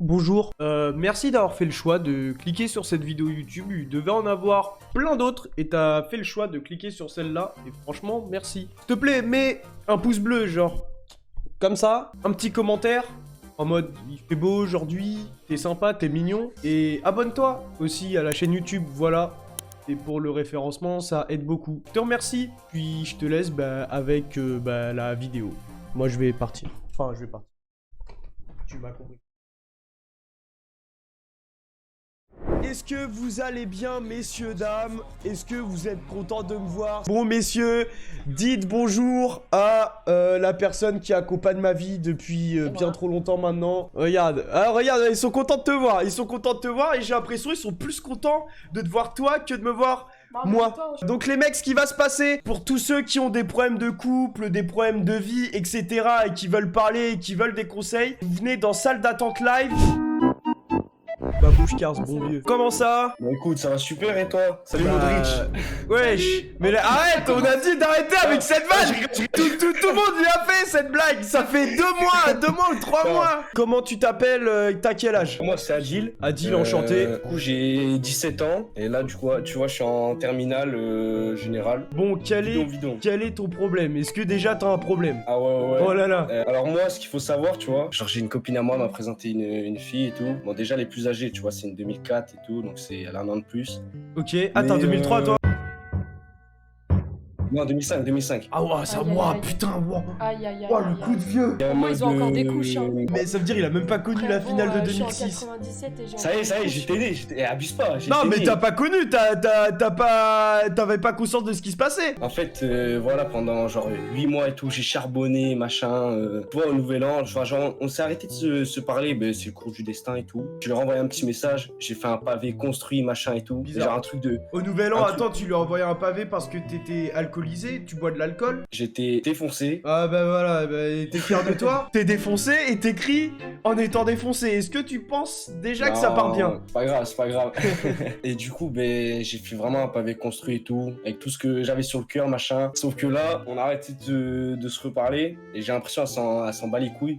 bonjour. Merci d'avoir fait le choix de cliquer sur cette vidéo YouTube. Il devait en avoir plein d'autres et t'as fait le choix de cliquer sur celle-là. Et franchement, merci. S'il te plaît, mets un pouce bleu, genre, comme ça. Un petit commentaire, en mode, il fait beau aujourd'hui, t'es sympa, t'es mignon. Et abonne-toi aussi à la chaîne YouTube, voilà. Et pour le référencement, ça aide beaucoup. Je te remercie, puis je te laisse avec la vidéo. Moi, je vais partir. Enfin, je vais partir. Tu m'as compris. Est-ce que vous allez bien, messieurs, dames? Est-ce que vous êtes contents de me voir? Bon, messieurs, dites bonjour à la personne qui accompagne ma vie depuis bien trop longtemps maintenant. Regarde, regarde, ils sont contents de te voir. Ils sont contents de te voir et j'ai l'impression qu'ils sont plus contents de te voir toi que de me voir moi. Donc les mecs, ce qui va se passer, pour tous ceux qui ont des problèmes de couple, des problèmes de vie, etc. et qui veulent parler et qui veulent des conseils, vous venez dans salle d'attente live. Bah bouge Cars, bon vieux. Comment ça? Bon écoute, ça va super et toi? Salut Modric. Wesh. Mais là, arrête, on a dit d'arrêter avec cette vanne. Tout le monde lui a fait cette blague. Ça fait 2 mois ou 3 mois. Comment tu t'appelles? T'as quel âge? Moi c'est Adil. Adil, enchanté. Du coup j'ai 17 ans. Et là du coup, tu vois, je suis en terminale générale. Bon, quel est ton problème? Est-ce que déjà t'as un problème? Ah ouais. Oh là là. Alors moi, ce qu'il faut savoir, tu vois, genre j'ai une copine à moi, m'a présenté une fille et tout. Bon déjà les plus âgées, tu vois, c'est une 2004 et tout, donc elle a un an de plus. Ok, attends, 2003 toi? Non, 2005. Ah ouais, c'est à moi, putain, wow. Aïe. Oh, le coup de vieux. Au moins, ils ont encore des couches, hein. Mais ça veut dire il a même pas connu la finale de 2006. Ça y est, j'étais né, abuse pas. Non, mais t'as pas connu, t'avais pas conscience de ce qui se passait. En fait, voilà, pendant genre 8 mois et tout, j'ai charbonné, machin. Tu vois, au Nouvel An, genre, on s'est arrêté de se parler, c'est le cours du destin et tout. Je lui ai renvoyé un petit message, j'ai fait un pavé construit, machin et tout. Bizarre. Genre un truc de... Au Nouvel An, attends, tu lui as envoyé un pavé parce que t'étais alcoolisé, tu bois de l'alcool? J'étais défoncé. Ah bah voilà, t'es fier de toi? T'es défoncé et t'écris en étant défoncé. Est-ce que tu penses déjà que ça part bien? C'est pas grave. Et du coup, j'ai fait vraiment un pavé construit et tout, avec tout ce que j'avais sur le cœur, machin. Sauf que là, on a arrêté de se reparler, et j'ai l'impression qu'elle s'en bat les couilles.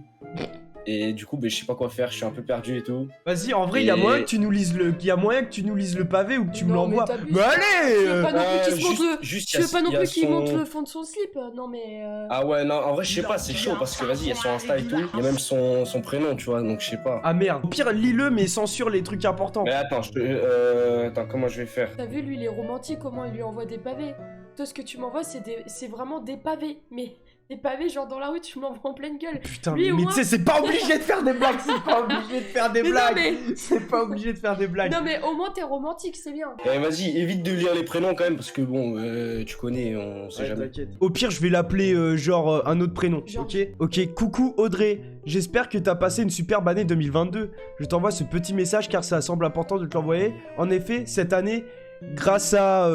Et du coup, je sais pas quoi faire, je suis un peu perdu et tout. Vas-y, en vrai, il y a moyen que tu nous lises le pavé ou que tu me l'envoies. Mais allez! Tu veux pas non plus qu'il montre son... le fond de son slip? Non mais... Ah ouais, non, en vrai, je sais pas, c'est chaud, parce que vas-y, il y a son Insta et tout, il y a même son prénom, tu vois, donc je sais pas. Ah merde. Au pire, lis-le, mais censure les trucs importants. Mais attends, attends, comment je vais faire? T'as vu, lui, il est romantique, comment il lui envoie des pavés? Toi, ce que tu m'envoies, c'est vraiment des pavés, mais... Des pavés, genre dans la rue, tu m'envoies en pleine gueule. Putain, mais tu sais, c'est pas obligé de faire des blagues, c'est pas obligé de faire des blagues. C'est pas obligé de faire des blagues. Non, mais au moins, t'es romantique, c'est bien. Vas-y, évite de lire les prénoms quand même, parce que bon, tu connais, on sait jamais. Au pire, je vais l'appeler genre un autre prénom, ok, coucou Audrey. J'espère que t'as passé une superbe année 2022. Je t'envoie ce petit message car ça semble important de te l'envoyer. En effet, cette année, grâce à...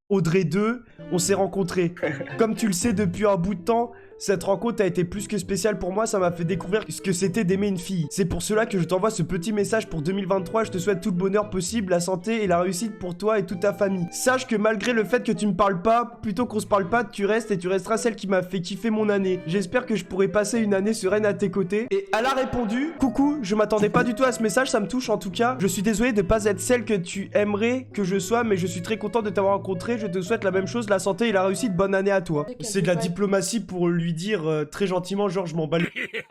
Audrey 2, on s'est rencontrés. Comme tu le sais depuis un bout de temps, cette rencontre a été plus que spéciale pour moi, ça m'a fait découvrir ce que c'était d'aimer une fille. C'est pour cela que je t'envoie ce petit message pour 2023, je te souhaite tout le bonheur possible, la santé et la réussite pour toi et toute ta famille. Sache que malgré le fait que tu me parles pas, plutôt qu'on se parle pas, tu restes et tu resteras celle qui m'a fait kiffer mon année. J'espère que je pourrai passer une année sereine à tes côtés. Et elle a répondu, coucou, je m'attendais pas du tout à ce message, ça me touche en tout cas. Je suis désolé de pas être celle que tu aimerais que je sois, mais je suis très content de t'avoir rencontré, je te souhaite la même chose, la santé et la réussite, bonne année à toi. C'est de la diplomatie pour lui dire très gentiment, genre je m'en bats.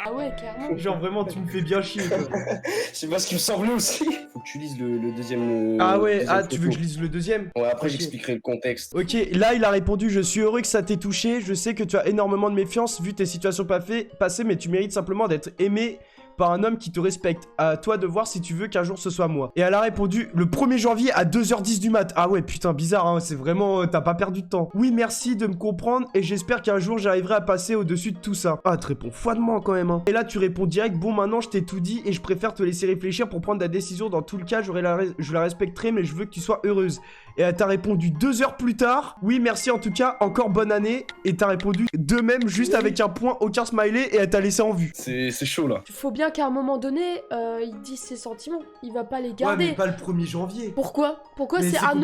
Ah ouais, carrément. Genre vraiment tu me fais bien chier quoi. C'est pas ce qui me semblait aussi. Faut que tu lises le deuxième. Ah ouais, tu veux que je lise le deuxième? Ouais, après j'expliquerai le contexte. Ok, là il a répondu, je suis heureux que ça t'ait touché, je sais que tu as énormément de méfiance vu tes situations passées, mais tu mérites simplement d'être aimé par un homme qui te respecte. À toi de voir si tu veux qu'un jour ce soit moi. Et elle a répondu le 1er janvier à 2h10 du mat. Ah ouais, putain, bizarre, hein, c'est vraiment... T'as pas perdu de temps. Oui, merci de me comprendre et j'espère qu'un jour j'arriverai à passer au-dessus de tout ça. Ah, tu réponds froidement quand même, hein. Et là, tu réponds direct, bon, maintenant je t'ai tout dit et je préfère te laisser réfléchir pour prendre ta décision. Dans tout le cas, je la respecterai, mais je veux que tu sois heureuse. Et elle t'a répondu 2 heures plus tard. Oui, merci en tout cas, encore bonne année. Et t'as répondu de même, juste avec un point, aucun smiley, et elle t'a laissé en vue. C'est chaud là. Faut bien qu'à un moment donné, il dise ses sentiments. Il va pas les Ouais, garder. mais pas le 1er janvier. Pourquoi Mais c'est un...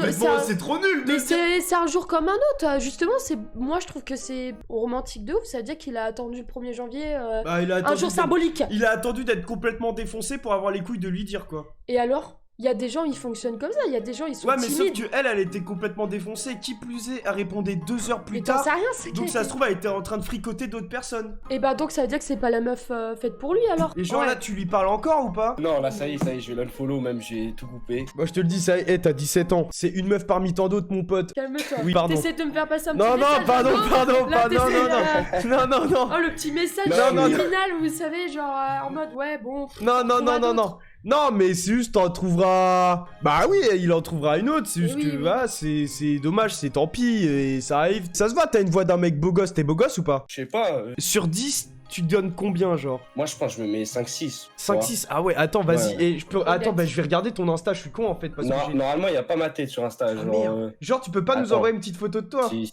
c'est trop nul de Mais dire- c'est un jour comme un autre. Justement, moi je trouve que c'est romantique de ouf. Ça veut dire qu'il a attendu le 1er janvier. Bah, il a Un attendu jour d'être- symbolique. Il a attendu d'être complètement défoncé pour avoir les couilles de lui dire quoi. Et alors, il y a des gens, ils fonctionnent comme ça. Il y a des gens, ils sont Ouais, mais sauf timides. que elle était complètement défoncée. Qui plus est, elle répondait 2 heures plus Mais t'en tard. sais rien, c'est Donc qu'elle ça se était- trouve, elle était en train de fricoter d'autres personnes. Et bah donc ça veut dire que c'est pas la meuf faite pour lui alors. Et genre Ouais. là, tu lui parles encore ou pas? Non, là, ça y est, je vais l'unfollow même, j'ai tout coupé. Moi je te le dis, ça y est, t'as 17 ans. C'est une meuf parmi tant d'autres, mon pote. Calme-toi. Oui, pardon. T'essaies de me faire passer un Non, petit non, message. pardon, Arnaud. pardon, Là, pardon, non, t'essaies, non, non, non, non. Oh, le petit message Non, non, final, vous savez, genre en mode ouais, bon. Non, non, on non, va non, d'autres. non. Non, mais c'est juste, t'en trouveras. Bah oui, il en trouvera une autre. C'est juste Oui, que, oui. voilà, c'est dommage, c'est tant pis. Et ça arrive. Ça se voit, t'as une voix d'un mec beau gosse. T'es beau gosse ou pas? Je sais pas, Sur 10, tu donnes combien, genre? moi je pense que je me mets 5-6. 5-6? Ah ouais, attends, vas-y. Ouais. Et je peux. Attends, Honnête. bah je vais regarder ton Insta, je suis con en fait. Parce que j'ai- Normalement, il y a pas ma tête sur Insta. Ah, Genre, merde. Genre, tu peux pas nous Attends. envoyer une petite photo de toi? si.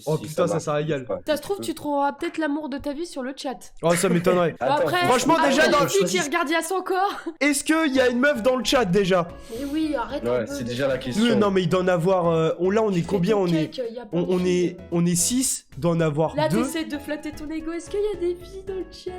Oh, si, putain, ça marche. régale. Ouais. Ça se trouve, tu trouveras peut-être l'amour de ta vie sur le chat. Oh, ça m'étonnerait. Bon, Attends, après, franchement, après, déjà, les dans- filles qui regardent, il y a son corps. Est-ce qu'il y a une meuf dans le chat déjà? Mais oui, arrête. un Ouais, peu c'est de déjà la faire- question. Non, mais il doit en avoir. Là, on est Tu fais combien? ton On est. cake, y a plein de On filles. est 6, d'en avoir Là, 2. t'essaies de flatter ton ego. Est-ce qu'il y a des filles dans le chat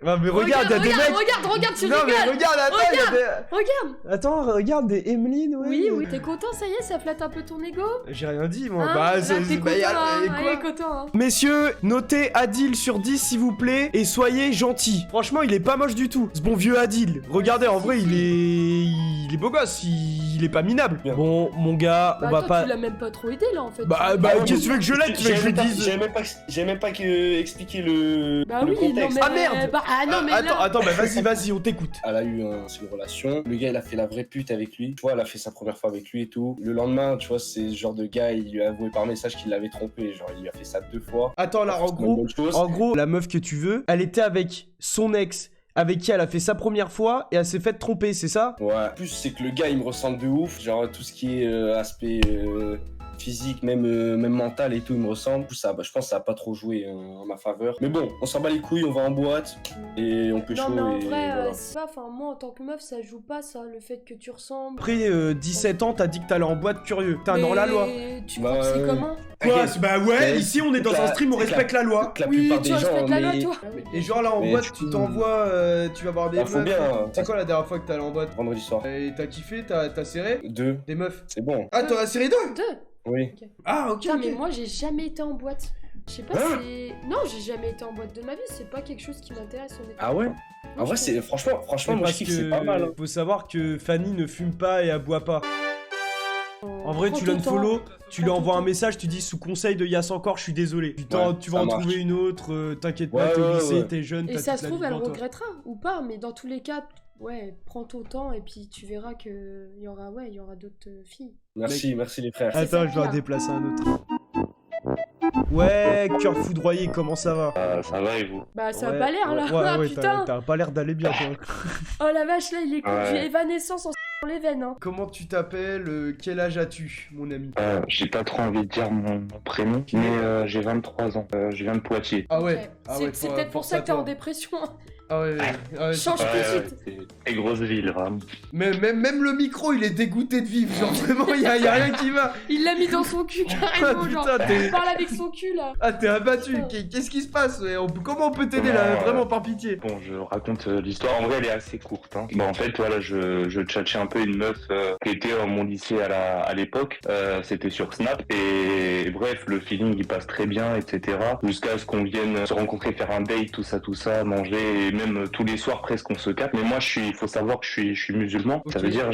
Ah, mais regarde, il y a des mecs. regarde, tu Non, mais rigoles. regarde, attends, il y a des. Regarde. Attends, regarde des Emeline, ouais. Oui, oui, t'es content, ça y est, ça flatte un peu ton ego. J'ai rien dit, moi. Hein Bah, Là, c'est. t'es bah, content, y a- hein. et quoi Allez, content, hein. Messieurs, notez Adil sur 10 s'il vous plaît et soyez gentils. Franchement, il est pas moche du tout. Ce bon vieux Adil. Regardez, en vrai, il est beau gosse, il est pas minable. Bien. Bon, mon gars, Bah, on va toi, pas. tu l'as même pas trop aidé là en fait. Bah, Ah, qu'est-ce que tu veux que je l'aide? Tu veux que je lui dise? J'ai même pas expliqué le Bah le oui, non contexte. mais. Ah, merde. Bah, ah non mais là. Attends, bah vas-y, on t'écoute. Elle a eu une relation. Le gars, il a fait la vraie pute avec lui. Tu vois, elle a fait sa première fois avec lui et tout. Le lendemain, tu vois, c'est ce genre de gars, il lui a avoué par message qu'il l'avait trompé. Genre, il lui a fait ça 2 fois. Attends, là, en C'est pas une gros, bonne chose. la meuf que tu veux, elle était avec son ex, avec qui elle a fait sa première fois, et elle s'est fait tromper, c'est ça? Ouais. En plus, c'est que le gars, il me ressemble de ouf. Genre, tout ce qui est aspect physique, même mental et tout, il me ressemble. Du coup, ça, je pense que ça a pas trop joué en ma faveur. Mais bon, on s'en bat les couilles, on va en boîte et on peut Non chaud. mais en et vrai, voilà. c'est pas. Enfin, moi en tant que meuf, ça joue pas ça, le fait que tu ressembles. Après 17 ans, t'as dit que t'allais en boîte curieux. T'es un Mais hors-la-loi. Tu Bah, crois que c'est ouais. comment Quoi? T'inquiète. Bah ouais, Mais ici on est dans toute un la- stream, on toute la- respecte la loi. La Oui, plupart tu des gens, respectes la loi, mais toi. Et genre là en Mais boîte, du tu coup- t'envoies, tu vas voir des Bah, faut meufs. bien, C'est quoi la dernière fois que t'es allé en boîte? vendredi soir. Et t'as kiffé? T'as serré? 2, Des meufs? c'est bon. Ah, t'en as serré 2? Deux. Oui. Ah, ok. Putain, ok. mais moi j'ai jamais été en boîte. Je sais pas Hein si. Non, j'ai jamais été en boîte de ma vie, c'est pas quelque chose qui m'intéresse honnêtement. Ah ouais? Non, En vrai, je c'est franchement, Mais moi je parce kiffe, que c'est pas mal. Hein. faut savoir que Fanny ne fume pas et elle boit pas. En vrai, Prends tu ton l'unfollow, temps. tu lui Prends ton envoies un temps. message, tu dis sous conseil de Yass encore, je suis désolé. Tu vas Ouais, en ça marche. trouver une autre, t'inquiète pas, Ouais, t'es au ouais, lycée, ouais. t'es jeune, Et t'as ça toute se la trouve, vie elle devant toi. regrettera ou pas, mais dans tous les cas, ouais, prends ton temps et puis tu verras que il y aura d'autres filles. Merci les frères. C'est ça Attends, je qui vais en a. déplacer un autre. Ouais, cœur foudroyé, comment ça va? Ça va et vous? Bah ça Ouais, a pas l'air là, Ouais, ah, ouais, putain. t'as pas l'air d'aller bien, toi. Oh la vache là, il est Ouais. j'ai évanescence en dans les veines hein. Comment tu t'appelles? Quel âge as-tu, mon ami? J'ai pas trop envie de dire mon prénom, mais j'ai 23 ans. Je viens de Poitiers. Ah ouais, Ok. ah C'est ouais, c'est peut-être pour force ça à que t'es en toi. dépression. Ah ouais, ouais, Change tout de suite. c'est très grosse ville, vraiment. même le micro, il est dégoûté de vivre. Genre, vraiment, y a rien qui va. Il l'a mis dans son cul carrément, Ah, genre. putain, t'es- Il parle avec son cul là. Ah, t'es abattu. Putain. Qu'est-ce qui se passe? Comment on peut t'aider là? Ouais. Vraiment, par pitié. Bon, je raconte l'histoire. En vrai, elle est assez courte. Hein. Bon, en fait, voilà, je tchatchais un peu une meuf qui était à mon lycée à l'époque. C'était sur Snap. Et bref, le feeling, il passe très bien, etc. Jusqu'à ce qu'on vienne se rencontrer, faire un date, tout ça, manger. Et même tous les soirs, presque, on se capte. Mais moi, faut savoir que je suis musulman. Ok. Ça veut dire,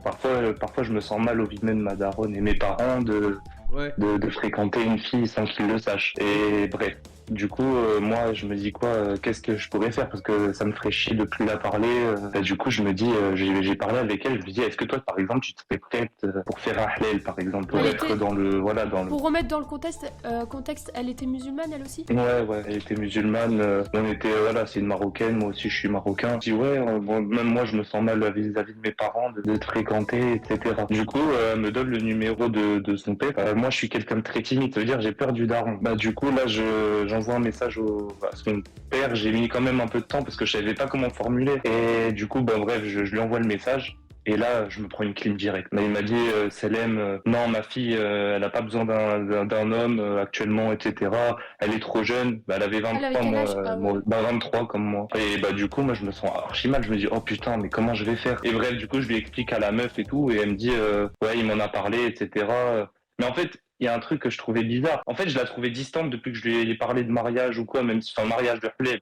parfois, je me sens mal au vide de ma daronne et mes parents de Ouais. fréquenter une fille sans qu'ils le sachent. Et bref. Du coup, moi, je me dis quoi, qu'est-ce que je pourrais faire parce que ça me ferait chier de plus la parler. Bah, du coup, je me dis, j'ai parlé avec elle. Je me dis, est-ce que toi, par exemple, tu te serais prête pour faire un halal, par exemple, pour Elle être était- dans le, voilà, dans le. Pour remettre dans le contexte, elle était musulmane elle aussi? Ouais, elle était musulmane. On était, voilà, c'est une Marocaine. Moi aussi, je suis marocain. Je dis ouais, bon, même moi, je me sens mal vis-à-vis de mes parents, de te fréquenter, etc. Du coup, elle me donne le numéro de son père. Moi, je suis quelqu'un de très timide. Ça veut dire, j'ai peur du daron. Bah, du coup, là, j'envoie un message à son père. J'ai mis quand même un peu de temps parce que je savais pas comment formuler. Et du coup, bah, bref, je lui envoie le message. Et là, je me prends une clim directe. Mais il m'a dit, Selem, non, ma fille, elle a pas besoin d'un homme actuellement, etc. Elle est trop jeune. Bah, elle avait Elle avait 23, quel moi, âge? Ah ouais. 23 comme moi. Et bah du coup, moi, je me sens archi mal. Je me dis, oh putain, mais comment je vais faire? Et bref, du coup, je lui explique à la meuf et tout, et elle me dit, ouais, il m'en a parlé, etc. Mais en fait, il y a un truc que je trouvais bizarre. En fait, je la trouvais distante depuis que je lui ai parlé de mariage ou quoi, même si c'est un mariage de relève.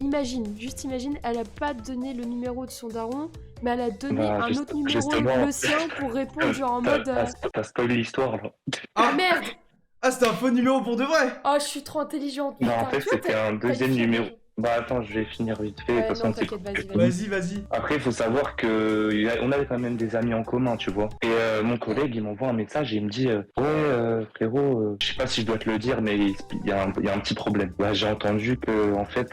Juste imagine, elle a pas donné le numéro de son daron, mais elle a donné Bah, un juste- autre numéro, justement. le sien, pour répondre genre en mode... T'as spoilé l'histoire, là. Ah merde! Ah, c'était un faux numéro pour de vrai. Oh, je suis trop intelligente, Bah, en putain. fait, Tu vois, c'était t'as un une deuxième fille numéro. intelligente. Bah, attends, je vais finir vite fait. De Ouais, toute non, façon, c'est t'inquiète, compliqué. Vas-y. Après, il faut savoir que on avait quand même des amis en commun, tu vois. Et mon collègue, il m'envoie un message et il me dit ouais, frérot, je sais pas si je dois te le dire, mais il y a un petit problème. Bah, j'ai entendu que en fait,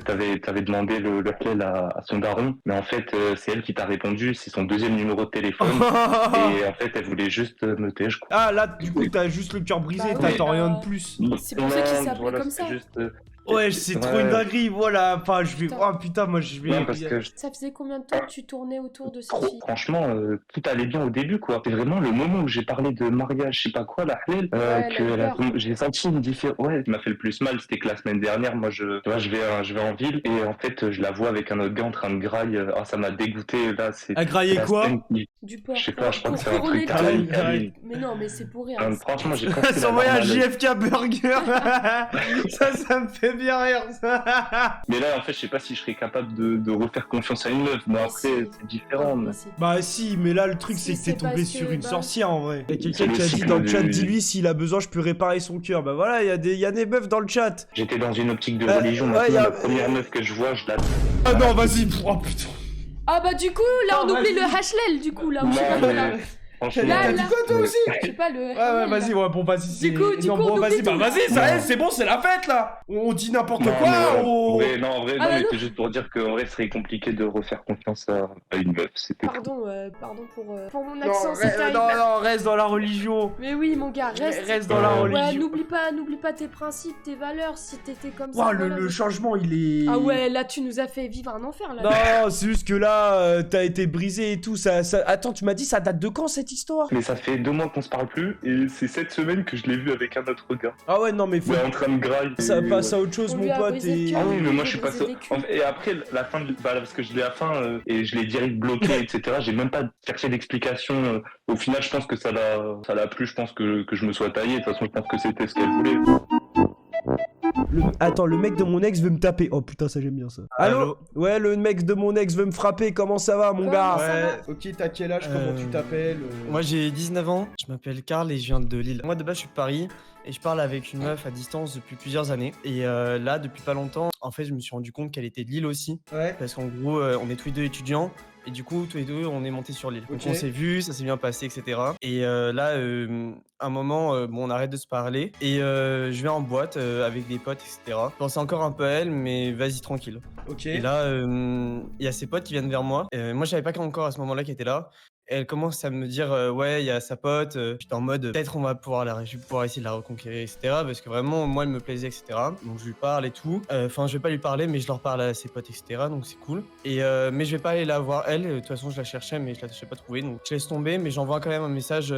t'avais demandé le halal à son daron, mais en fait, c'est elle qui t'a répondu. C'est son deuxième numéro de téléphone. Et en fait, elle voulait juste me tèche, quoi. Ah, là, du coup, t'as juste le cœur brisé, Bah t'attends oui, rien bah, de plus. C'est pour ça qu'il Non, s'appelait voilà, comme c'est ça. juste, Ouais, c'est trop une dinguerie, voilà. Enfin, je vais. Putain. Oh putain, moi je vais. non, parce que Ça faisait combien de temps que tu tournais autour de cette fille? franchement, tout allait bien au début, quoi. C'est vraiment le moment où j'ai parlé de mariage, je sais pas quoi, la halal, Ouais, que la peur. j'ai senti une différence. Ouais, ce qui m'a fait le plus mal, c'était que la semaine dernière, moi, tu vois, je vais en ville et en fait, je la vois avec un autre gars en train de graille. Ah, ça m'a dégoûté. Là, c'est À grailler la quoi? semaine qui- Du porc. Je sais pas, je crois que pour c'est un couronner truc le Ah, tout. ouais. Mais non, mais c'est pour rire. Franchement, j'ai pas pris la S'envoyer un normale. JFK Burger. ça me fait bien rire, ça. Mais là, en fait, je sais pas si je serais capable de refaire confiance à une meuf. Bon, Mais après, si. c'est différent. Mais... Bah si, mais là, le truc, Si, c'est que t'es c'est tombé parce sur que, une bah- sorcière, en vrai. Il y a C'est quelqu'un le qui a dit cycle dans le chat, du- dis-lui s'il a besoin, je peux réparer son cœur. Bah voilà, il y a des meufs dans le chat. J'étais dans une optique de Ouais, religion. ouais, Maintenant, y a- la première meuf que je vois, je la... Ah non, vas-y. Oh putain. Ah bah du coup, là on Non, oublie vas-y. le hashlel du coup, là. Ou je sais Non, pas quoi, mais- là. Franchement, Là, T'as dit quoi, toi aussi? Je sais pas, le Ouais, hashlel, vas-y, là. ouais, bon, vas-y. c'est- Du coup, non, on bon, oublie vas-y, tout. vas-y, ça Non. y est, c'est bon, c'est la fête, là. On dit n'importe Non, quoi, mais, on... en vrai, non, Ah, mais non. c'est juste pour dire qu'en vrai, ce serait compliqué de refaire confiance à une meuf. C'était Pardon pour mon Non, accent, c'est terrible. non, reste dans la religion. Mais oui, mon gars, reste. Reste dans la Ouais, Ouais, religion. n'oublie pas tes principes, tes valeurs, si t'étais comme ça. Ouah, voilà, le mais- changement, il est... Ah ouais, là tu nous as fait vivre un enfer, là. Non, c'est juste que là, t'as été brisé et tout, Attends, tu m'as dit, ça date de quand, cette histoire? Mais ça fait 2 mois qu'on se parle plus, et c'est cette semaine que je l'ai vu avec un autre gars. Ah ouais, non, mais faut... Il est en train de grailler. Ça et passe ouais. à autre chose, On mon lui a pote, brisé le et... cœur. Ah oui, mais moi je Il suis a pas brisé sûr. des culs. Et après, la fin, parce que je l'ai à la fin, et je l'ai direct bloqué, etc. J'ai même pas cherché d'explication. Au final, je pense que ça l'a plu, je pense que je me sois taillé. De toute façon, je pense que c'était ce qu'elle voulait. Attends, le mec de mon ex veut me taper. Oh putain, ça j'aime bien ça. Allô? Ouais, le mec de mon ex veut me frapper, comment ça va, mon Comment gars? ça va? Ok, t'as quel âge? Comment tu t'appelles? Moi j'ai 19 ans, je m'appelle Karl et je viens de Lille. Moi de base je suis de Paris et je parle avec une meuf à distance depuis plusieurs années. Et là depuis pas longtemps, en fait je me suis rendu compte qu'elle était de Lille aussi. Ouais. Parce qu'en gros on est tous les deux étudiants. Et du coup, tous les deux, on est montés sur l'île. Donc Ok. on s'est vus, ça s'est bien passé, etc. Et là, un moment, bon, on arrête de se parler. Et je vais en boîte avec des potes, etc. Je pensais encore un peu à elle, mais vas-y, tranquille. Ok. Et là, il y a ses potes qui viennent vers moi. Moi, je savais pas encore à ce moment-là qu'elle était là. Et elle commence à me dire, ouais, il y a sa pote. J'étais en mode, peut-être on va pouvoir je vais pouvoir essayer de la reconquérir, etc. Parce que vraiment, moi, elle me plaisait, etc. Donc je lui parle et tout. Enfin, je vais pas lui parler, mais je leur parle à ses potes, etc. Donc c'est cool. Et mais je vais pas aller la voir elle. De toute façon, je la cherchais, mais je l'ai pas trouvée. Donc je laisse tomber, mais j'envoie quand même un message.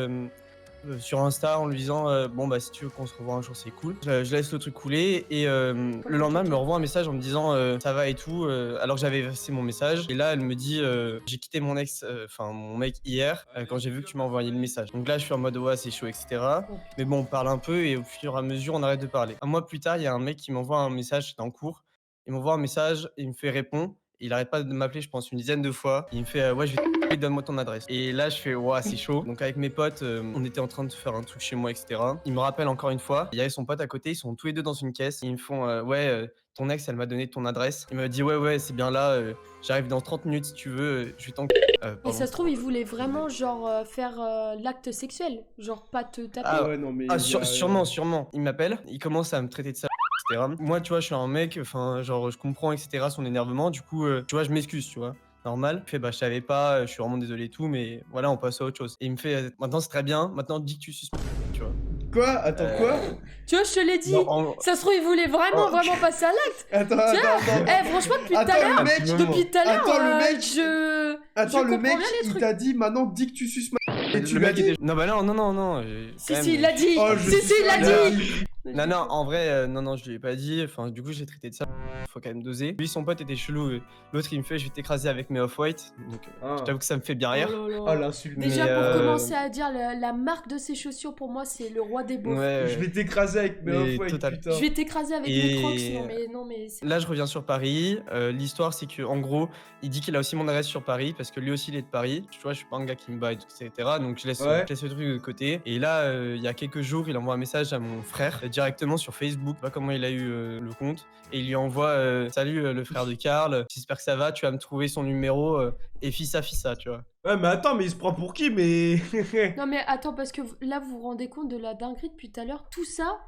Sur Insta en lui disant bon bah si tu veux qu'on se revoie un jour c'est cool. Je laisse le truc couler et le lendemain elle me renvoie un message en me disant ça va et tout alors que j'avais effacé mon message et là elle me dit j'ai quitté mon ex enfin mon mec hier quand j'ai vu que tu m'as envoyé le message. Donc là je suis en mode ouais c'est chaud etc. Mais bon on parle un peu et au fur et à mesure on arrête de parler. Un mois plus tard il y a un mec qui m'envoie un message, c'était en cours, il m'envoie un message, il me fait répondre, il arrête pas de m'appeler je pense une dizaine de fois, il me fait ouais je vais Et donne-moi ton adresse. Et là, je fais, ouah, c'est chaud. Donc, avec mes potes, on était en train de faire un truc chez moi, etc. Il me rappelle encore une fois, il y avait son pote à côté, ils sont tous les deux dans une caisse. Ils me font, ton ex, elle m'a donné ton adresse. Il m'a dit, ouais, c'est bien là, j'arrive dans 30 minutes si tu veux, je vais t'en. Et ça se trouve, il voulait vraiment, genre, faire l'acte sexuel. Genre, pas te taper. Ah ouais, non, mais. Sûrement. Il m'appelle, il commence à me traiter de ça. etc. Moi, tu vois, je suis un mec, enfin, genre, je comprends, etc., son énervement. Du coup, tu vois, je m'excuse, tu vois. Normal. Il fait, bah, je savais pas, je suis vraiment désolé et tout, mais voilà, on passe à autre chose. Et il me fait, maintenant, c'est très bien, maintenant, dis que tu suces, tu vois. Quoi? Attends, quoi? Tu vois, je te l'ai dit. Non, Ça se trouve, il voulait vraiment passer à l'acte. Attends. Eh, franchement, depuis tout à Attends, l'heure, le mec, depuis tout à l'heure, Attends, le mec, je Attends, le comprends mec, bien les il trucs. t'a dit maintenant dis que tu suces ma. Et tu le l'as mec dit? était- Non, bah non. Si, il l'a dit. Oh, Si, il l'a dit. Non, en vrai, non, je lui ai pas dit. Enfin, du coup, j'ai traité de ça. Faut quand même doser. Lui, son pote était chelou. L'autre, il me fait, je vais t'écraser avec mes off-white. Donc, je t'avoue que ça me fait bien rire. Oh là là. Oh l'insulte. Déjà, Mais, pour commencer à dire la marque de ses chaussures, pour moi, c'est le roi des beaufs. Ouais. Je vais t'écraser avec mes Mais off-white, total. putain. Je vais t'écraser avec Et- mes crocs. Non, mais c'est... Là, je reviens sur Paris. L'histoire, c'est que, en gros, il dit qu'il a aussi mon adresse sur Paris parce que lui aussi, il est de Paris. Tu vois, je suis pas un gars qui me bat, etc. Donc, je laisse le truc de côté. Et là, il y a quelques jours, il envoie un message à mon frère directement sur Facebook. Je sais pas comment il a eu le compte. Et il lui envoie salut, le frère de Karl. J'espère que ça va. Tu vas me trouver son numéro. Et fissa, tu vois. Ouais, mais attends, mais il se prend pour qui, mais. Non, mais attends, parce que là, vous vous rendez compte de la dinguerie depuis tout à l'heure. Tout ça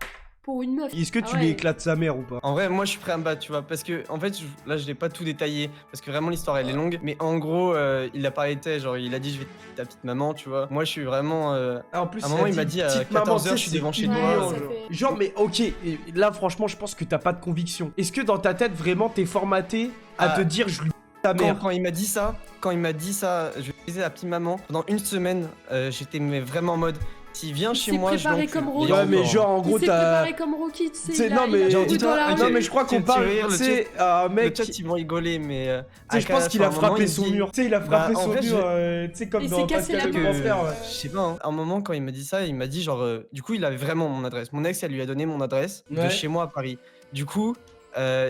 pour une meuf. Est-ce que tu Ah lui ouais. éclates sa mère ou pas? En vrai, moi je suis prêt à me battre, tu vois, parce que en fait, là je l'ai pas tout détaillé, parce que vraiment l'histoire elle est longue, mais en gros, il a pas été, genre il a dit je vais ta petite maman, tu vois. Moi je suis vraiment. Ah, en plus, À un moment, il m'a dit à 14h, je suis devant chez toi. ça Genre. fait- Genre, mais ok, et là franchement, je pense que t'as pas de conviction. Est-ce que dans ta tête, vraiment, t'es formaté à te dire je lui ta mère? Quand il m'a dit ça, je vais baiser la petite maman, pendant une semaine, j'étais mais vraiment en mode. S'il vient Il chez s'est moi, je préparé l'encule. comme Et Rocky. Ouais, mais encore. genre, en gros, Il s'est t'as. préparé comme Rocky, tu sais. C'est- il a- non, mais. il a genre, tout dans la dis-toi, rue. Non, mais je crois qu'on tu parle. rire, Tu le sais, un Le mec. chat, Tu ils vont rigoler, mais. sais, je pense qu'il a frappé son mur. Tu sais, il a frappé Bah, en son vrai, mur, tu sais, comme Il dans s'est cassé Pascal la le gueule. grand frère. Ouais. Je sais pas, hein. À un moment, quand il m'a dit ça, il m'a dit genre. Du coup, il avait vraiment mon adresse. Mon ex, elle lui a donné mon adresse Ouais. de chez moi à Paris. Du coup,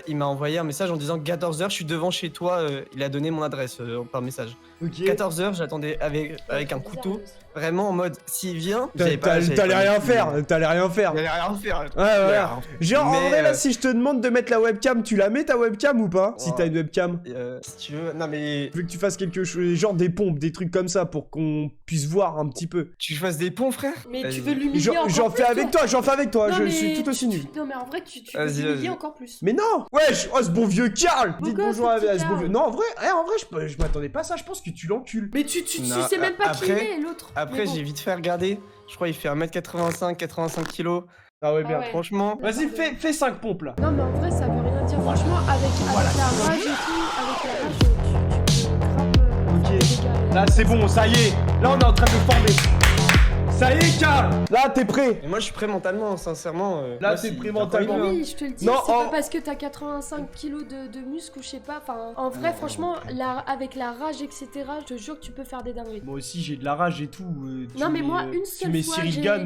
il m'a envoyé un message en disant 14h, je suis devant chez toi. Il a donné mon adresse par message. Ok. 14h, j'attendais avec un couteau. Vraiment en mode, s'il vient. j'avais T'allais pas rien du tout- faire. T'allais rien faire. J'allais rien faire. Ouais, ouais. Genre, en Mais, vrai, là, si je te demande de mettre la webcam, tu la mets ta webcam ou pas? Si Ouais. t'as une webcam. Si tu veux. Non, mais. Je veux que tu fasses quelque chose, genre des pompes, des trucs comme ça pour qu'on puisse voir un petit peu. Tu fasses des ponts, frère. Mais Vas-y. tu veux l'humilier encore J'en plus, fais avec toi, Non, je mais suis tout aussi nul. Non, mais en vrai, tu veux Vas-y, l'humilier vas-y. encore plus. Mais non! Wesh! Oh, ce bon vieux Karl! Beau Dites gosse, bonjour à ce petit ce bon Karl. vieux. Non, en vrai, je m'attendais pas à ça, je pense que tu l'encules. Mais tu Non, sais même pas qui il après- est, l'autre. Après, Mais bon. j'ai vite fait regarder. Je crois qu'il fait 1m85, 85 kilos. Ah ouais, Ah merde. ouais. Franchement. Vas-y, fais 5 pompes là. Non, mais en vrai, ça veut rien dire. Franchement, avec la rage et tout, avec la rage, tu Ok. frappes des gars. Là, c'est bon, ça y est. Là, on est en train de former. Ça y est, Karl! Là, t'es prêt. Mais moi, je suis prêt mentalement, sincèrement. Là, moi, t'es si- prêt j'ai encore mentalement. une- Oui, je te le dis, Non, c'est oh. pas parce que t'as 85 kilos de muscles ou je sais pas. Enfin, en vrai, franchement, avec la rage, etc., je te jure que tu peux faire des dingueries. Moi aussi, j'ai de la rage et tout. Non, mais moi, une Tu seule mets fois, Cyril j'ai- Gann,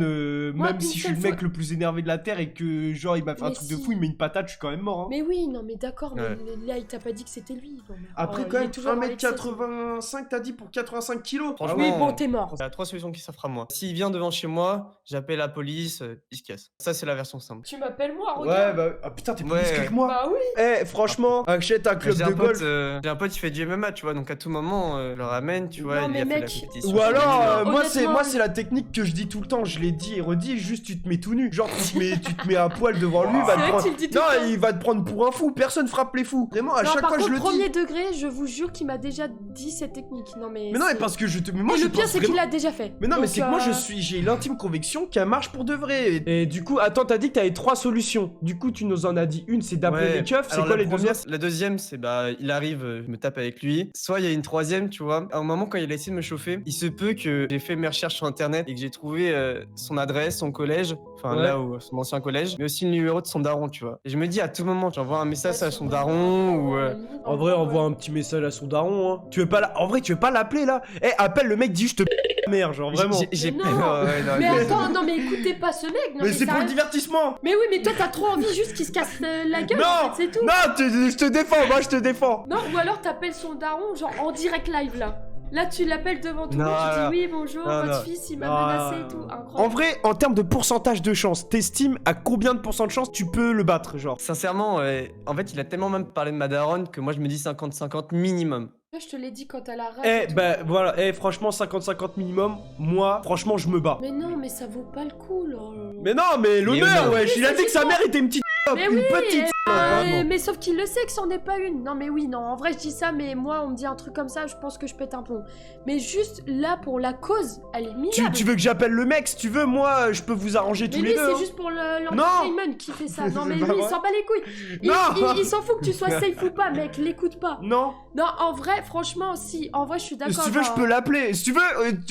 Moi, même une si je suis seule le mec fois- le plus énervé de la terre et que, genre, il m'a fait un Mais truc de si. fou, il met une patate, je suis quand même mort. Hein. Mais oui, non, mais d'accord, Ouais. mais là, il t'a pas dit que c'était lui. Non, mais- Après, oh, quand il est même, toujours dans l'excès. 1m85, t'as dit pour 85 kilos. Franchement, Oui, bon, t'es mort. Il y a 3 solutions qui s'offrent à moi. S'il vient devant chez moi, j'appelle la police, il se casse. Ça, c'est la version simple. Tu m'appelles moi, Ouais, regarde. bah, ah putain, t'es plus Ouais. musclé que moi. Bah oui. Eh, franchement, achète un club J'ai de un golf. j'ai un pote qui fait du MMA, tu vois, donc à tout moment, je le ramène, tu vois, Non, il mais a fait la mec, compétition. Ou alors, Non, moi honnêtement- c'est la technique que je dis tout le temps, je l'ai dit et redit, juste tu te mets tout nu. Genre tu te mets à poil devant lui, il va C'est te vrai prendre. que tu le dis tout Non, le temps. il va te prendre pour un fou, personne frappe les fous. Vraiment, à Non, chaque par fois contre, je le premier dis. degré, je vous jure qu'il m'a déjà dit cette technique. Non, mais. Mais non, mais c'est- parce que je te. Mais moi Et je le pire, pense c'est qu'il vraiment- l'a déjà fait. Mais non, mais Donc, c'est que moi j'ai l'intime conviction qu'elle marche pour de vrai. Et du coup, attends, t'as dit que t'avais 3 solutions. Du coup, tu nous en as dit une, c'est d'appeler Ouais. les keufs. C'est Alors, quoi la les deux première, autres? La deuxième, c'est bah, il arrive, je me tape avec lui. Soit il y a une troisième, tu vois. À un moment, quand il a essayé de me chauffer, il se peut que j'ai fait mes recherches sur internet et que j'ai trouvé son adresse, son collège, enfin Ouais. là où son ancien collège, mais aussi le numéro de son daron, tu vois. Et je me dis à tout moment, j'envoie un message à son daron ou. En vrai, envoie un petit message à son daron. Hein. Tu veux pas en vrai, tu veux pas l'appeler là? Eh, appelle le mec, dis je te mère, genre vraiment. J'ai Mais peur. non. ouais, non, Mais attends, non, mais écoutez pas ce mec. Non, Mais c'est ça pour le arrive- divertissement. Mais oui, mais toi, t'as trop envie juste qu'il se casse la gueule. Non, en fait, c'est tout. Non, je te défends, moi je te défends. Non, ou alors t'appelles son daron, genre en direct live là. Là, tu l'appelles devant tout le Non, monde, tu non. dis oui, bonjour, Non, votre non. fils, il m'a Non, menacé non, et tout. non. Incroyable. En vrai, en termes de pourcentage de chance, t'estimes à combien de pourcents de chance tu peux le battre, genre? Sincèrement, en fait, il a tellement même parlé de ma daronne que moi, je me dis 50-50 minimum. Là, je te l'ai dit quand t'as la rage. Eh, et tout. bah voilà, franchement, 50-50 minimum, moi, franchement, je me bats. Mais non, mais ça vaut pas le coup, là. Mais non, mais l'honneur, honneur. wesh, il a dit que sa mère était une petite Mais une oui, petite mais sauf qu'il le sait que c'en est pas une. Non, mais oui, non, en vrai, je dis ça, mais moi, on me dit un truc comme ça, je pense que je pète un plomb. Mais juste là, pour la cause, elle est minable. Tu veux que j'appelle le mec, si tu veux, moi, je peux vous arranger tous Mais les lui, deux. c'est hein. juste pour Non. l'entertainment qui fait ça. Non, C'est mais pas lui, il vrai. s'en bat les couilles. Non. Il s'en fout que tu sois safe ou pas, mec, l'écoute pas. Non, Non, en vrai, franchement, si. En vrai, je suis d'accord. si tu veux, je genre, peux l'appeler. Si tu veux,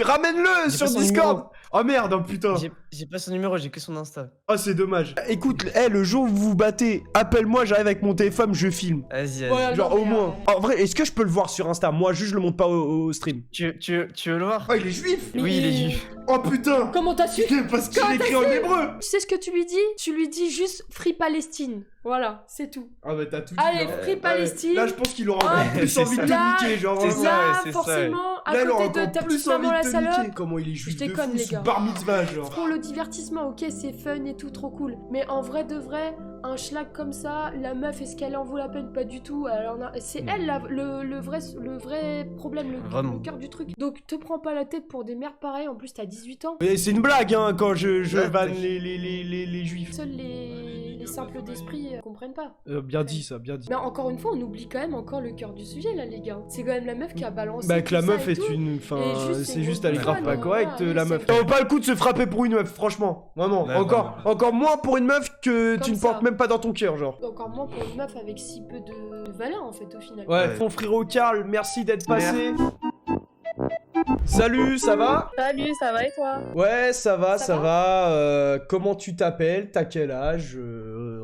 ramène-le J'ai sur pas son Discord. numéro. Oh merde, oh putain. J'ai pas son numéro, j'ai que son Insta. Oh, c'est dommage. Écoute, le jour où vous vous battez, appelle-moi, j'arrive avec mon téléphone, je filme. Vas-y, vas-y. Ouais, Genre, non, au mais, moins. En vrai, est-ce que je peux le voir sur Insta? Moi, juste, je le monte pas au stream. Tu veux le voir? Oh, il est juif. Mais- Oui, il est juif. Oh putain. Comment t'as su? Parce qu'il Comment écrit t'as en su hébreu. Tu sais ce que tu lui dis? Tu lui dis juste Free Palestine. Voilà, c'est tout. Ah bah t'as tout dit. Allez, hein. Free Ouais. Palestine. Là, je pense qu'il aura Ah, encore plus c'est envie de te ça. niquer, genre. C'est vraiment. ça, Là, ouais, c'est ça, forcément, à Là, il aura côté de encore ta plus petite maman envie la de te niquer. salope. Comment il est juif Je de déconne, fou, les ce gars. bar mitzvah, genre. Pour le divertissement, ok, c'est fun et tout, trop cool. Mais en vrai de vrai, un schlag comme ça, la meuf, est-ce qu'elle en vaut la peine? Pas du tout. C'est elle le vrai problème, Vraiment. le cœur du truc. Donc te prends pas la tête pour des merdes pareilles. En plus, t'as 18 ans. Mais c'est une blague, hein, quand je Ouais, vanne ouais. les juifs. Seuls les simples d'esprit comprennent pas. Bien dit, ça, bien dit. Mais encore une fois, on oublie quand même encore le cœur du sujet là, les gars. C'est quand même la meuf qui a balancé. Bah que la tout ça meuf et est tout. une... Enfin, Et juste, c'est c'est juste, une elle est grave conne, pas hein, correcte, voilà, la oui, meuf. c'est- Ça vaut pas le coup de se frapper pour une meuf, franchement. Vraiment. Ouais, Encore moins pour une meuf que tu Comme ne ça. portes même pas dans ton cœur, genre. Encore moins pour une meuf avec si peu de valeur en fait au final. Ouais, Ouais. mon frérot Karl, merci d'être passé. Salut, ça va? Salut, ça va et toi? Ouais, ça va, Ça ça va. Comment tu t'appelles? T'as quel âge?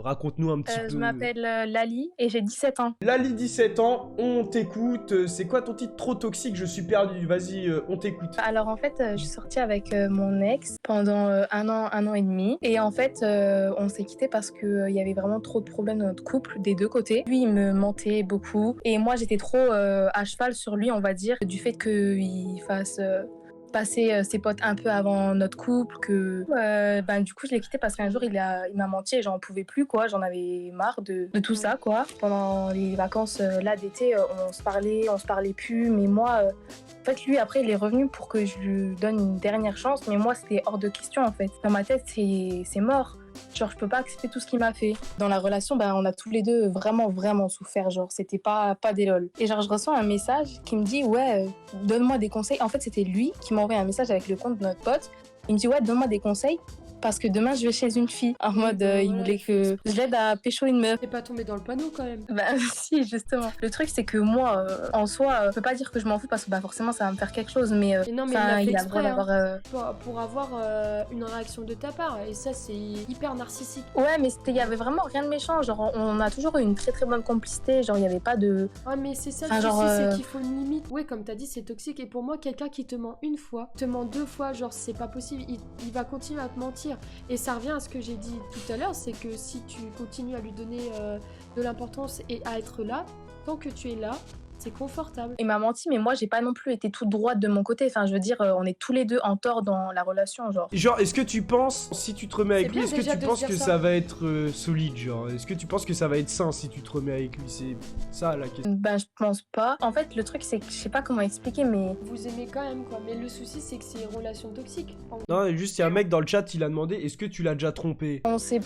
Raconte-nous un petit peu. Je m'appelle Lali et j'ai 17 ans. Lali, 17 ans, on t'écoute. C'est quoi ton titre? Trop toxique, je suis perdu. Vas-y, on t'écoute. Alors en fait, je suis sortie avec mon ex pendant un an et demi. Et en fait, on s'est quitté parce qu'il y avait vraiment trop de problèmes dans notre couple des deux côtés. Lui, il me mentait beaucoup. Et moi, j'étais trop à cheval sur lui, on va dire, du fait qu'il fasse... passer ses potes un peu avant notre couple, que du coup je l'ai quitté parce qu'un jour il m'a menti et j'en pouvais plus quoi, j'en avais marre de tout ça quoi. Pendant les vacances là d'été, on se parlait plus, mais moi en fait lui après il est revenu pour que je lui donne une dernière chance, mais moi c'était hors de question en fait. Dans ma tête c'est mort. Genre, je peux pas accepter tout ce qu'il m'a fait. Dans la relation, on a tous les deux vraiment souffert. Genre, c'était pas des lol. Et genre, je reçois un message qui me dit, ouais, donne-moi des conseils. En fait, c'était lui qui m'a envoyé un message avec le compte de notre pote. Il me dit, ouais, donne-moi des conseils parce que demain, je vais chez une fille. En mode, il voilà, voulait que je l'aide à pécho une meuf. T'es pas tombé dans le panneau quand même. Bah si, justement. Le truc, c'est que moi, en soi, je peux pas dire que je m'en fous parce que forcément, ça va me faire quelque chose. Mais, Et non, mais enfin, il il l'a a fait le droit exprès, d'avoir... pour avoir une réaction de ta part. Et ça, c'est hyper narcissique. Ouais, mais il y avait vraiment rien de méchant. Genre, on a toujours eu une très bonne complicité. Genre, il y avait pas de... Ouais, mais c'est ça Enfin, le genre, souci, c'est qu'il faut une limite. Ouais, comme t'as dit, c'est toxique. Et pour moi, quelqu'un qui te ment une fois, te ment deux fois, genre, c'est pas possible. Il va continuer à te mentir. Et ça revient à ce que j'ai dit tout à l'heure, c'est que si tu continues à lui donner de l'importance et à être là, tant que tu es là, c'est confortable. Il m'a menti, mais moi, j'ai pas non plus été toute droite de mon côté. Enfin, je veux dire, on est tous les deux en tort dans la relation, genre. Genre, est-ce que tu penses, si tu te remets avec C'est lui, bien est-ce que déjà tu de penses se que dire ça ça. va être solide, genre? Est-ce que tu penses que ça va être sain si tu te remets avec lui? C'est ça la question. Je pense pas. En fait, le truc, c'est que je sais pas comment expliquer, mais Vous aimez quand même, quoi. Mais le souci, c'est que c'est une relation toxique. Non, juste, il y a un mec dans le chat, il a demandé, est-ce que tu l'as déjà trompé? on s'est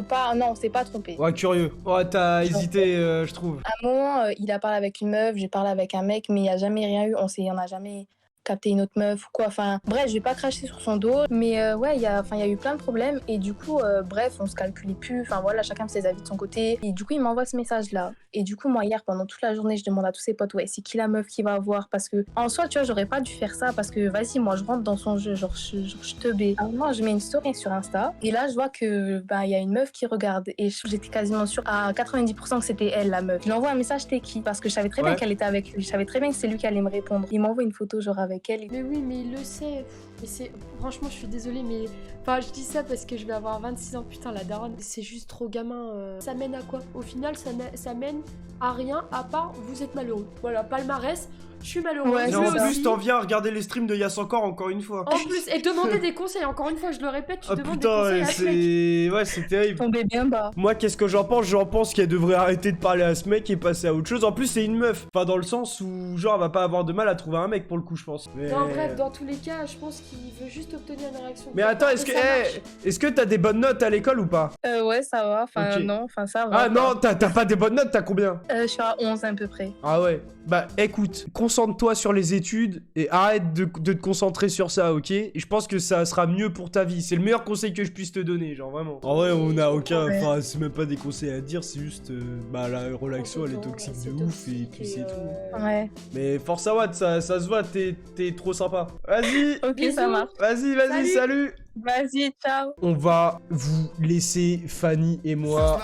pas... Non, on s'est pas trompé. Ouais, curieux. Ouais, t'as hésité, je trouve. À un moment, il a parlé avec une meuf, j'ai parlé avec un mec, mais il y a jamais rien eu. On a jamais capté une autre meuf ou quoi. Enfin, bref, je vais pas cracher sur son dos. Mais ouais, il y a eu plein de problèmes. Et du coup, bref, on se calculait plus. Enfin, voilà, chacun fait ses avis de son côté. Et du coup, il m'envoie ce message-là. Et du coup, moi, hier, pendant toute la journée, je demande à tous ses potes, ouais, c'est qui la meuf qui va avoir? Parce que, en soi, tu vois, j'aurais pas dû faire ça. Parce que, vas-y, moi, je rentre dans son jeu. Genre, je te baie. Alors, moi, je mets une story sur Insta. Et là, je vois que, il y a une meuf qui regarde. Et j'étais quasiment sûre à 90% que c'était elle, la meuf. Je lui envoie un message, t'es qui? Parce que je savais très bien Ouais. qu'elle était avec lui. Je savais très bien que c'est lui qui allait me répondre. Il m'envoie une photo, genre, avec elle. Mais oui, mais il le sait. Et c'est... Franchement, je suis désolée, mais... Enfin, je dis ça parce que je vais avoir 26 ans, putain, la daronne. C'est juste trop gamin. Ça mène à quoi? Au final, ça mène à rien, à part vous êtes malheureux. Voilà, palmarès, je suis malheureux. Ouais, Et c'est en ça. plus, t'en viens à regarder les streams de Yass encore une fois. En plus, et demander des conseils, encore une fois, je le répète, tu Ah demandes putain, des conseils à ce mec. c'est... Ouais, c'est terrible. Tombé bien bas. Moi, qu'est-ce que j'en pense? J'en pense qu'elle devrait arrêter de parler à ce mec et passer à autre chose. En plus, c'est une meuf. Enfin, dans le sens où, genre, elle va pas avoir de mal à trouver un mec pour le coup, je pense. Mais... Non, bref, dans tous les cas, je pense qu'il veut juste obtenir une réaction. Mais attends, Et est-ce que, ça marche. est-ce que t'as des bonnes notes à l'école ou pas? Ouais, ça va. Enfin, Ok. non, enfin, ça va. Ah non, t'as pas des bonnes notes, t'as combien? Je suis à 11 à peu près. Ah ouais. Bah écoute, concentre-toi sur les études et arrête de te concentrer sur ça, ok? Et je pense que ça sera mieux pour ta vie. C'est le meilleur conseil que je puisse te donner, genre vraiment. En vrai, on a aucun... Ouais. Enfin, c'est même pas des conseils à dire, c'est juste... bah la relation, elle est Autant, toxique c'est de ouf et toxique puis c'est tout. Ouais. Mais Force Awad, ça se voit, t'es trop sympa. Vas-y, Ok, Bisous. ça marche. vas-y, salut. Vas-y, ciao. On va vous laisser, Fanny et moi,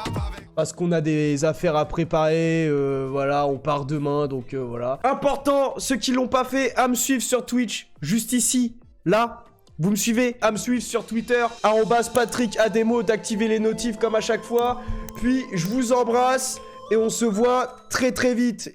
parce qu'on a des affaires à préparer, voilà, on part demain, donc voilà. Important, ceux qui l'ont pas fait, à me suivre sur Twitch, juste ici, là. Vous me suivez, à me suivre sur Twitter, @PatrickAdemo, d'activer les notifs comme à chaque fois. Puis, je vous embrasse et on se voit très très vite.